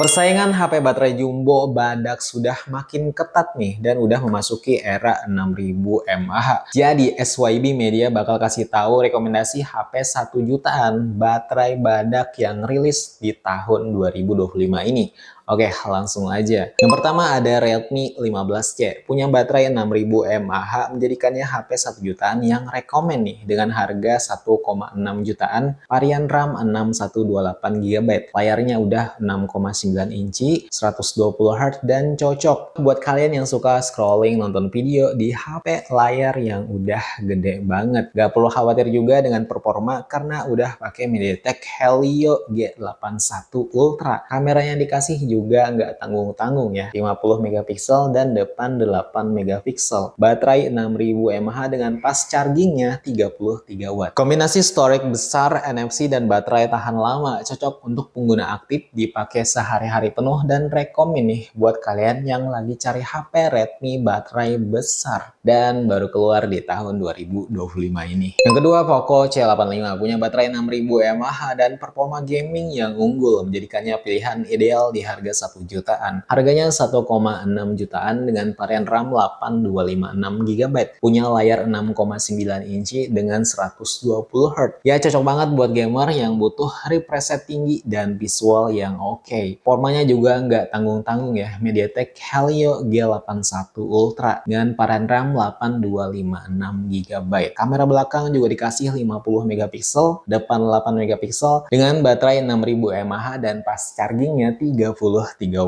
Persaingan HP baterai jumbo badak sudah makin ketat nih dan udah memasuki era 6000 mAh. Jadi SYB Media bakal kasih tahu rekomendasi HP 1 jutaan baterai badak yang rilis di tahun 2025 ini. Oke, langsung aja. Yang pertama ada Redmi 15C. Punya baterai 6000 mAh menjadikannya HP 1 jutaan yang rekomen nih dengan harga 1,6 jutaan, varian RAM 6128 GB. Layarnya udah 6,9 inci, 120 Hz dan cocok buat kalian yang suka scrolling nonton video di HP layar yang udah gede banget. Gak perlu khawatir juga dengan performa karena udah pakai MediaTek Helio G81 Ultra. Kameranya dikasih juga nggak tanggung-tanggung ya, 50 megapiksel dan depan 8 megapiksel. Baterai 6000 mAh dengan fast chargingnya 33 watt. Kombinasi storage besar, NFC dan baterai tahan lama, cocok untuk pengguna aktif dipakai sehari-hari penuh dan rekomen nih buat kalian yang lagi cari HP Redmi baterai besar dan baru keluar di tahun 2025 ini. Yang kedua, Poco C85 punya baterai 6000 mAh dan performa gaming yang unggul menjadikannya pilihan ideal di harga 1 jutaan. Harganya 1,6 jutaan dengan varian RAM 8256 GB. Punya layar 6,9 inci dengan 120 Hz. Ya cocok banget buat gamer yang butuh refresh rate tinggi dan visual yang oke. Formanya juga nggak tanggung-tanggung ya. MediaTek Helio G81 Ultra dengan varian RAM 8256 GB. Kamera belakang juga dikasih 50 megapiksel, depan 8 megapiksel dengan baterai 6000 mAh dan fast chargingnya 33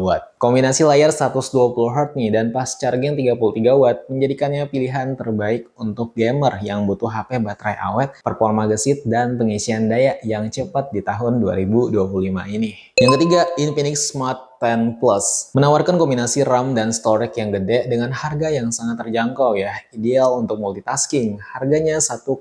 watt. Kombinasi layar 120 Hz nih dan fast charging 33 watt menjadikannya pilihan terbaik untuk gamer yang butuh HP baterai awet, performa gesit, dan pengisian daya yang cepat di tahun 2025 ini. Yang ketiga, Infinix Smart 10 Plus menawarkan kombinasi RAM dan storage yang gede dengan harga yang sangat terjangkau ya, ideal untuk multitasking. Harganya 1,4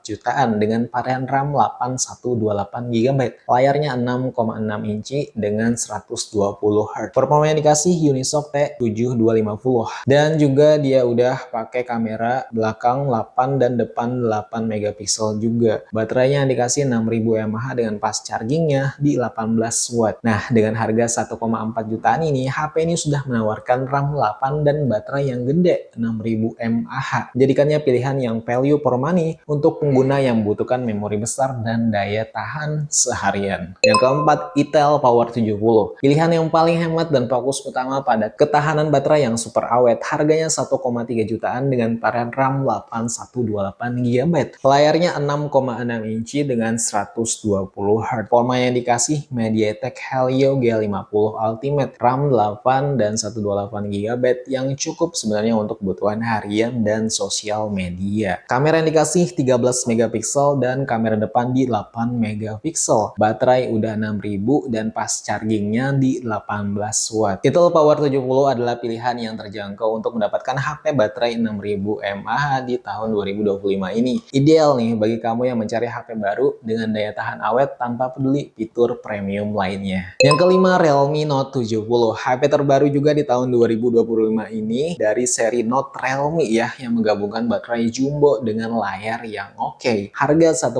jutaan dengan varian RAM 8128 GB, layarnya 6,6 inci dengan 120 Hz. Performa yang dikasih Unisoc T7250 dan juga dia udah pakai kamera belakang 8 dan depan 8 megapiksel juga. Baterainya dikasih 6000 mAh dengan fast chargingnya di 18 watt. Nah, dengan harga 1,4 jutaan ini, HP ini sudah menawarkan RAM 8 dan baterai yang gede 6000 mAh. Jadikannya pilihan yang value for money untuk pengguna yang membutuhkan memori besar dan daya tahan seharian. Yang keempat, Itel Power 70. Pilihan yang paling hemat dan fokus utama pada ketahanan baterai yang super awet. Harganya 1,3 jutaan dengan varian RAM 8128 GB. Layarnya 6,6 inci dengan 120 Hz. Forma yang dikasih MediaTek Helio G50 Ultimate, RAM 8 dan 128 GB yang cukup sebenarnya untuk kebutuhan harian dan sosial media. Kamera yang dikasih 13 megapiksel dan kamera depan di 8 megapiksel. Baterai udah 6000 dan fast chargingnya di 18 watt. Itel Power 70 adalah pilihan yang terjangkau untuk mendapatkan HP baterai 6000 mAh di tahun 2025 ini. Ideal nih bagi kamu yang mencari HP baru dengan daya tahan awet tanpa peduli fitur premium lainnya. Yang kelima, Realme Note 70. HP terbaru juga di tahun 2025 ini dari seri Note Realme ya, yang menggabungkan baterai jumbo dengan layar yang oke. Harga 1,4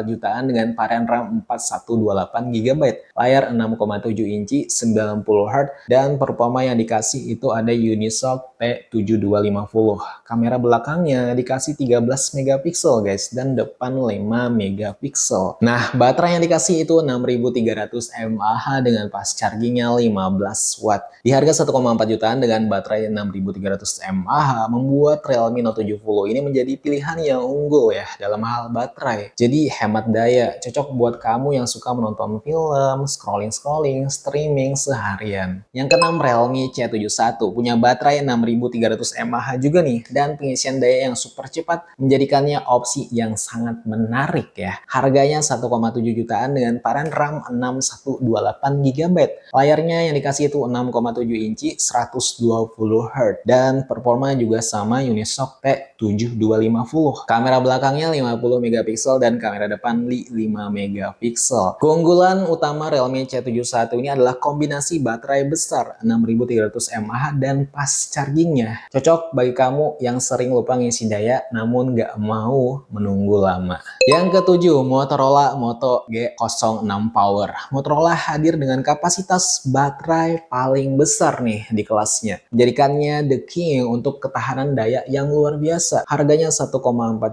jutaan dengan varian RAM 4128 GB, layar 6,7 inci, 90 Hz, dan performa yang dikasih itu ada Unisoc T7250. Kamera belakangnya dikasih 13 megapiksel guys, dan depan 5 megapiksel. Nah, baterai yang dikasih itu 6300 mAh dengan fast chargingnya 15 watt. Di harga 1,4 jutaan dengan baterai 6300 mAh membuat Realme Note 70 ini menjadi pilihan yang unggul ya dalam hal baterai. Jadi hemat daya, cocok buat kamu yang suka menonton film, scrolling-scrolling, streaming seharian. Yang keenam, Realme C71 punya baterai 6300 mAh juga nih dan pengisian daya yang super cepat menjadikannya opsi yang sangat menarik ya. Harganya 1,7 jutaan dengan varian RAM 6128 GB. Layarnya yang dikasih itu 6,7 inci, 120 Hz, dan performa juga sama Unisoc T7250. Kamera belakangnya 50 megapiksel dan kamera depan 5 megapiksel. Keunggulan utama Realme C71 ini adalah kombinasi baterai besar 6300 mAh dan fast chargingnya. Cocok bagi kamu yang sering lupa ngisi daya namun nggak mau menunggu lama. Yang ketujuh, Motorola Moto G06 Power. Motorola hadir dengan kapasitas kapasitas baterai paling besar nih di kelasnya, menjadikannya the king untuk ketahanan daya yang luar biasa. Harganya 1,4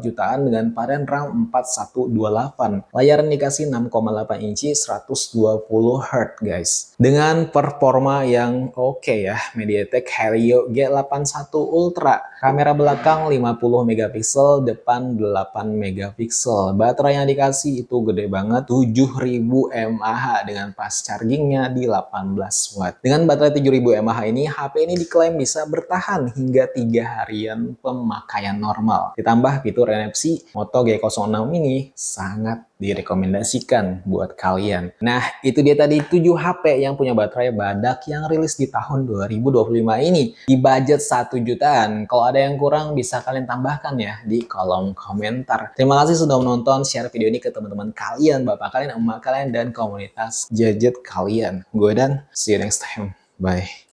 jutaan dengan varian RAM 4128. Layar dikasih 6,8 inci 120 Hz guys. Dengan performa yang oke ya, MediaTek Helio G81 Ultra. Kamera belakang 50 megapiksel, depan 8 megapiksel. Baterai yang dikasih itu gede banget, 7000 mAh dengan fast chargingnya di 18 watt. Dengan baterai 7000 mAh ini, HP ini diklaim bisa bertahan hingga 3 harian pemakaian normal. Ditambah fitur NFC, Moto G06 ini sangat direkomendasikan buat kalian. Nah, itu dia tadi 7 HP yang punya baterai badak yang rilis di tahun 2025 ini di budget 1 jutaan. Kalau ada yang kurang bisa kalian tambahkan ya di kolom komentar. Terima kasih sudah menonton, share video ini ke teman-teman kalian, bapak kalian, emak kalian, dan komunitas gadget kalian. Gue Dan, see you next time. Bye.